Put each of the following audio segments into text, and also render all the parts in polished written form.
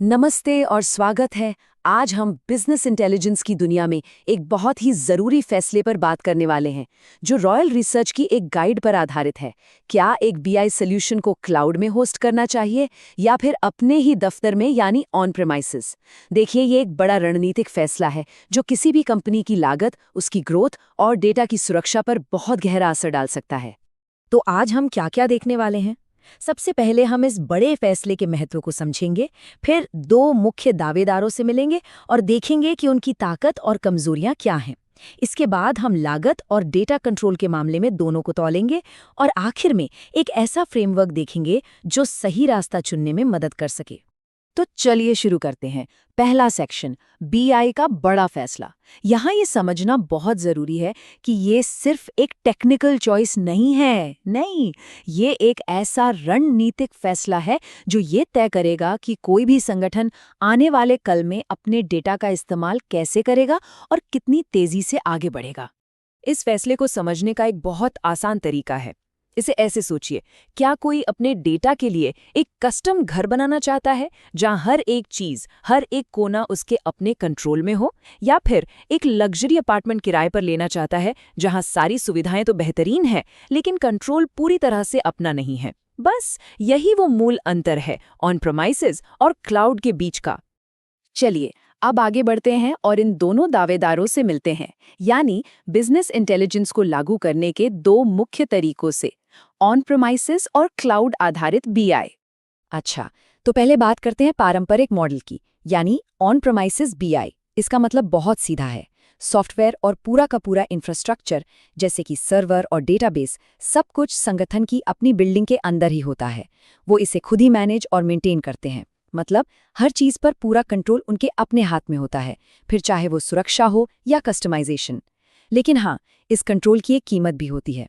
नमस्ते और स्वागत है। आज हम बिजनेस इंटेलिजेंस की दुनिया में एक बहुत ही जरूरी फैसले पर बात करने वाले हैं, जो रॉयल रिसर्च की एक गाइड पर आधारित है। क्या एक बीआई सॉल्यूशन को क्लाउड में होस्ट करना चाहिए या फिर अपने ही दफ्तर में, यानी ऑन प्रेमाइसेस? देखिए, ये एक बड़ा रणनीतिक फैसला है जो किसी भी कंपनी की लागत, उसकी ग्रोथ और डेटा की सुरक्षा पर बहुत गहरा असर डाल सकता है। तो आज हम क्या क्या देखने वाले हैं? सबसे पहले हम इस बड़े फैसले के महत्व को समझेंगे, फिर दो मुख्य दावेदारों से मिलेंगे और देखेंगे कि उनकी ताकत और कमजोरियां क्या हैं। इसके बाद हम लागत और डेटा कंट्रोल के मामले में दोनों को तौलेंगे और आखिर में एक ऐसा फ्रेमवर्क देखेंगे जो सही रास्ता चुनने में मदद कर सके। तो चलिए शुरू करते हैं। पहला सेक्शन, बीआई का बड़ा फैसला। यहाँ ये समझना बहुत जरूरी है कि ये सिर्फ एक टेक्निकल चॉइस नहीं है। नहीं, ये एक ऐसा रणनीतिक फैसला है जो ये तय करेगा कि कोई भी संगठन आने वाले कल में अपने डेटा का इस्तेमाल कैसे करेगा और कितनी तेजी से आगे बढ़ेगा। इस फैसले को समझने का एक बहुत आसान तरीका है। इसे ऐसे सोचिए, क्या कोई अपने डेटा के लिए एक कस्टम घर बनाना चाहता है जहां हर एक चीज, हर एक कोना उसके अपने कंट्रोल में हो, या फिर एक लग्जरी अपार्टमेंट किराए पर लेना चाहता है जहां सारी सुविधाएं तो बेहतरीन है लेकिन कंट्रोल पूरी तरह से अपना नहीं है? बस यही वो मूल अंतर है ऑन प्रेमाइसेस और क्लाउड के बीच का। चलिए अब आगे बढ़ते हैं और इन दोनों दावेदारों से मिलते हैं, यानी बिजनेस इंटेलिजेंस को लागू करने के दो मुख्य तरीकों से, ऑन प्रेमाइसेस और क्लाउड आधारित बीआई। अच्छा, तो पहले बात करते हैं पारंपरिक मॉडल की, यानी ऑन प्रेमाइसेस बीआई। इसका मतलब बहुत सीधा है। सॉफ्टवेयर और पूरा का पूरा इंफ्रास्ट्रक्चर, जैसे कि सर्वर और डेटाबेस, सब कुछ संगठन की अपनी बिल्डिंग के अंदर ही होता है। वो इसे खुद ही मैनेज और मेंटेन करते हैं। मतलब हर चीज पर पूरा कंट्रोल उनके अपने हाथ में होता है, फिर चाहे वो सुरक्षा हो या कस्टमाइजेशन। लेकिन हाँ, इस कंट्रोल की एक कीमत भी होती है।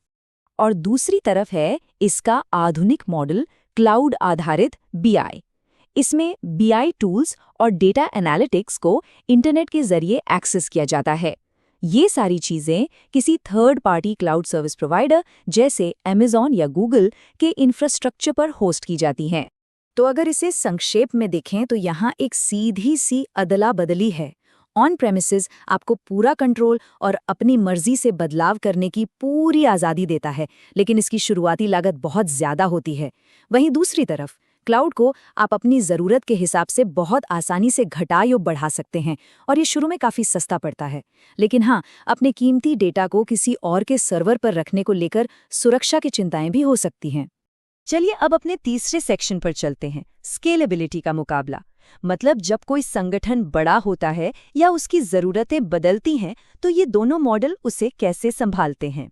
और दूसरी तरफ है इसका आधुनिक मॉडल, क्लाउड आधारित बीआई। इसमें बीआई टूल्स और डेटा एनालिटिक्स को इंटरनेट के जरिए एक्सेस किया जाता है। ये सारी चीजें किसी third partly cloud service provider जैसे अमेज़न या गूगल के इंफ्रास्ट्रक्चर पर होस्ट की जाती हैं। तो अगर इसे संक्षेप में देखें तो यहाँ एक सीधी सी अदला बदली है। ऑन प्रेमिसेस आपको पूरा कंट्रोल और अपनी मर्जी से बदलाव करने की पूरी आज़ादी देता है, लेकिन इसकी शुरुआती लागत बहुत ज़्यादा होती है। वहीं दूसरी तरफ क्लाउड को आप अपनी ज़रूरत के हिसाब से बहुत आसानी से घटा या बढ़ा सकते हैं, और ये शुरू में काफ़ी सस्ता पड़ता है। लेकिन हाँ, अपने कीमती डेटा को किसी और के सर्वर पर रखने को लेकर सुरक्षा की चिंताएं भी हो सकती हैं। चलिए अब अपने तीसरे सेक्शन पर चलते हैं, स्केलेबिलिटी का मुकाबला। मतलब जब कोई संगठन बड़ा होता है या उसकी ज़रूरतें बदलती हैं, तो ये दोनों मॉडल उसे कैसे संभालते हैं।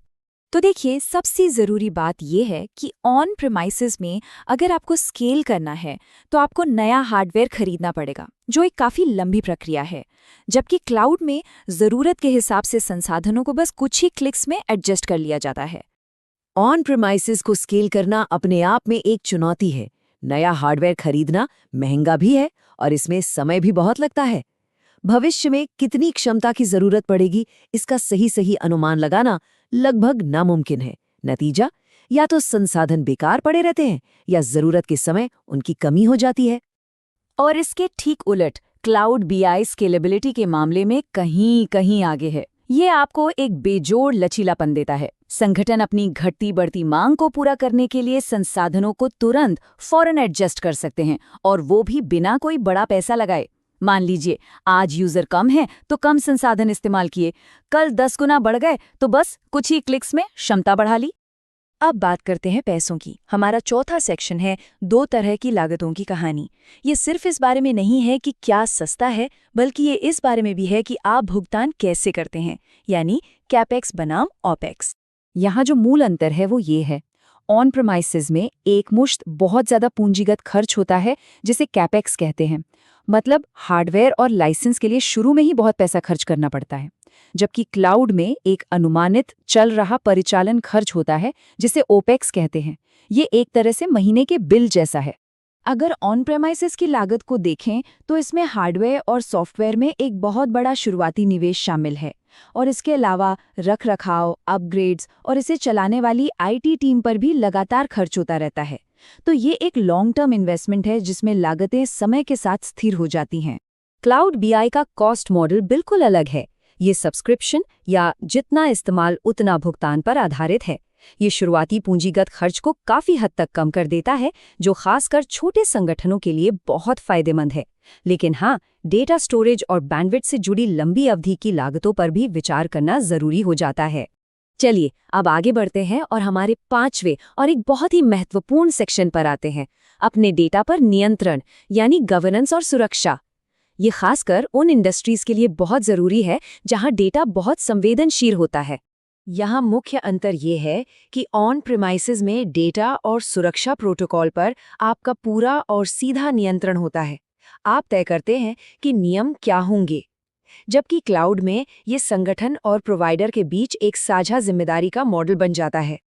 तो देखिए, सबसे ज़रूरी बात यह है कि ऑन प्रेमाइसेस में अगर आपको स्केल करना है तो आपको नया हार्डवेयर खरीदना पड़ेगा, जो एक काफ़ी लंबी प्रक्रिया है। जबकि क्लाउड में ज़रूरत के हिसाब से संसाधनों को बस कुछ ही क्लिक्स में एडजस्ट कर लिया जाता है। ऑन प्रेमाइसेस को स्केल करना अपने आप में एक चुनौती है। नया हार्डवेयर खरीदना महंगा भी है और इसमें समय भी बहुत लगता है। भविष्य में कितनी क्षमता की जरूरत पड़ेगी, इसका सही अनुमान लगाना लगभग नामुमकिन है। नतीजा, या तो संसाधन बेकार पड़े रहते हैं या जरूरत के समय उनकी कमी हो जाती है। और इसके ठीक उलट क्लाउड बीआई स्केलेबिलिटी के मामले में कहीं कहीं आगे है। ये आपको एक बेजोड़ लचीलापन देता है। संगठन अपनी घटती बढ़ती मांग को पूरा करने के लिए संसाधनों को तुरंत फौरन एडजस्ट कर सकते हैं, और वो भी बिना कोई बड़ा पैसा लगाए। मान लीजिए आज यूजर कम है तो कम संसाधन इस्तेमाल किए, कल 10 गुना बढ़ गए तो बस कुछ ही क्लिक्स में क्षमता बढ़ा ली। अब बात करते हैं पैसों की। हमारा चौथा सेक्शन है दो तरह की लागतों की कहानी। ये सिर्फ इस बारे में नहीं है कि क्या सस्ता है, बल्कि ये इस बारे में भी है कि आप भुगतान कैसे करते हैं, यानी कैपेक्स बनाम ओपेक्स। यहाँ जो मूल अंतर है वो ये है, ऑन प्रेमाइसेस में एक मुश्त बहुत ज़्यादा पूंजीगत खर्च होता है जिसे कैपेक्स कहते हैं। मतलब हार्डवेयर और लाइसेंस के लिए शुरू में ही बहुत पैसा खर्च करना पड़ता है। जबकि क्लाउड में एक अनुमानित चल रहा परिचालन खर्च होता है जिसे ओपेक्स कहते हैं। ये एक तरह से महीने के बिल जैसा है। अगर ऑन प्रेमाइसेस की लागत को देखें तो इसमें हार्डवेयर और सॉफ्टवेयर में एक बहुत बड़ा शुरुआती निवेश शामिल है, और इसके अलावा रखरखाव, अपग्रेड्स और इसे चलाने वाली आईटी टीम पर भी लगातार खर्च होता रहता है। तो ये एक लॉन्ग टर्म इन्वेस्टमेंट है जिसमें लागतें समय के साथ स्थिर हो जाती हैं। क्लाउड बीआई का कॉस्ट मॉडल बिल्कुल अलग है। ये सब्सक्रिप्शन या जितना इस्तेमाल उतना भुगतान पर आधारित है। ये शुरुआती पूंजीगत खर्च को काफी हद तक कम कर देता है, जो खासकर छोटे संगठनों के लिए बहुत फायदेमंद है। लेकिन हाँ, डेटा स्टोरेज और बैंडविड्थ से जुड़ी लंबी अवधि की लागतों पर भी विचार करना जरूरी हो जाता है। चलिए अब आगे बढ़ते हैं और हमारे 5वें और एक बहुत ही महत्वपूर्ण सेक्शन पर आते हैं, अपने डेटा पर नियंत्रण यानी गवर्नेंस और सुरक्षा। ये खासकर उन इंडस्ट्रीज के लिए बहुत जरूरी है जहां डेटा बहुत संवेदनशील होता है। यहाँ मुख्य अंतर ये है कि ऑन प्रीमाइसेस में डेटा और सुरक्षा प्रोटोकॉल पर आपका पूरा और सीधा नियंत्रण होता है। आप तय करते हैं कि नियम क्या होंगे, जबकि क्लाउड में ये संगठन और प्रोवाइडर के बीच एक साझा जिम्मेदारी का मॉडल बन जाता है।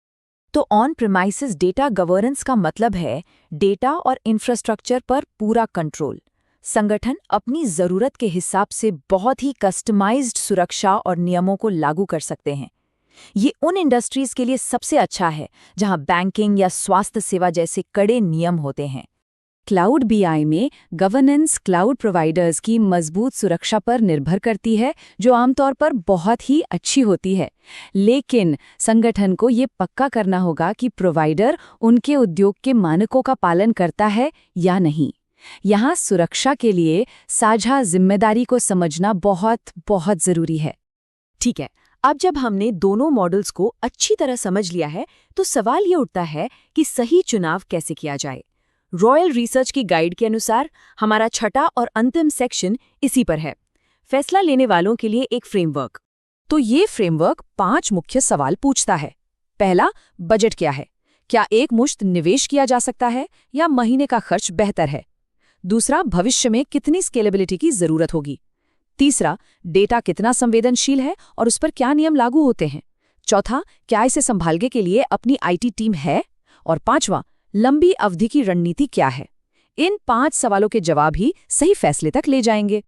तो ऑन प्रीमाइसेस डेटा गवर्नेंस का मतलब है डेटा और इंफ्रास्ट्रक्चर पर पूरा कंट्रोल। संगठन अपनी ज़रूरत के हिसाब से बहुत ही कस्टमाइज्ड सुरक्षा और नियमों को लागू कर सकते हैं। ये उन इंडस्ट्रीज के लिए सबसे अच्छा है जहां बैंकिंग या स्वास्थ्य सेवा जैसे कड़े नियम होते हैं। क्लाउड बीआई में गवर्नेंस क्लाउड प्रोवाइडर्स की मजबूत सुरक्षा पर निर्भर करती है, जो आमतौर पर बहुत ही अच्छी होती है। लेकिन संगठन को ये पक्का करना होगा कि प्रोवाइडर उनके उद्योग के मानकों का पालन करता है या नहीं। यहाँ सुरक्षा के लिए साझा जिम्मेदारी को समझना बहुत बहुत जरूरी है। ठीक है, अब जब हमने दोनों मॉडल्स को अच्छी तरह समझ लिया है, तो सवाल ये उठता है कि सही चुनाव कैसे किया जाए। रॉयल रिसर्च की गाइड के अनुसार हमारा छठा और अंतिम सेक्शन इसी पर है, फैसला लेने वालों के लिए एक फ्रेमवर्क। तो ये फ्रेमवर्क 5 मुख्य सवाल पूछता है। पहला, बजट क्या है? क्या एक मुश्त निवेश किया जा सकता है या महीने का खर्च बेहतर है? दूसरा, भविष्य में कितनी स्केलेबिलिटी की जरूरत होगी? तीसरा, डेटा कितना संवेदनशील है और उस पर क्या नियम लागू होते हैं? चौथा, क्या इसे संभालने के लिए अपनी आईटी टीम है? और पांचवा, लंबी अवधि की रणनीति क्या है? इन 5 सवालों के जवाब ही सही फैसले तक ले जाएंगे।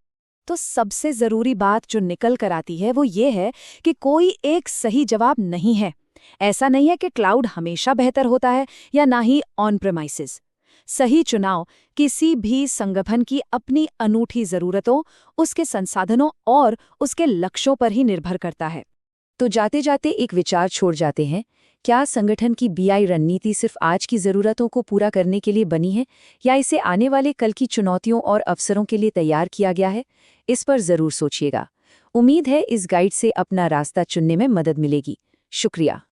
तो सबसे जरूरी बात जो निकल कर आती है वो ये है कि कोई एक सही जवाब नहीं है। ऐसा नहीं है कि क्लाउड हमेशा बेहतर होता है या ना ही ऑन प्रीमाइसेस। सही चुनाव किसी भी संगठन की अपनी अनूठी जरूरतों, उसके संसाधनों और उसके लक्ष्यों पर ही निर्भर करता है। तो जाते जाते एक विचार छोड़ जाते हैं, क्या संगठन की बीआई रणनीति सिर्फ आज की जरूरतों को पूरा करने के लिए बनी है या इसे आने वाले कल की चुनौतियों और अवसरों के लिए तैयार किया गया है? इस पर जरूर सोचिएगा। उम्मीद है इस गाइड से अपना रास्ता चुनने में मदद मिलेगी। शुक्रिया।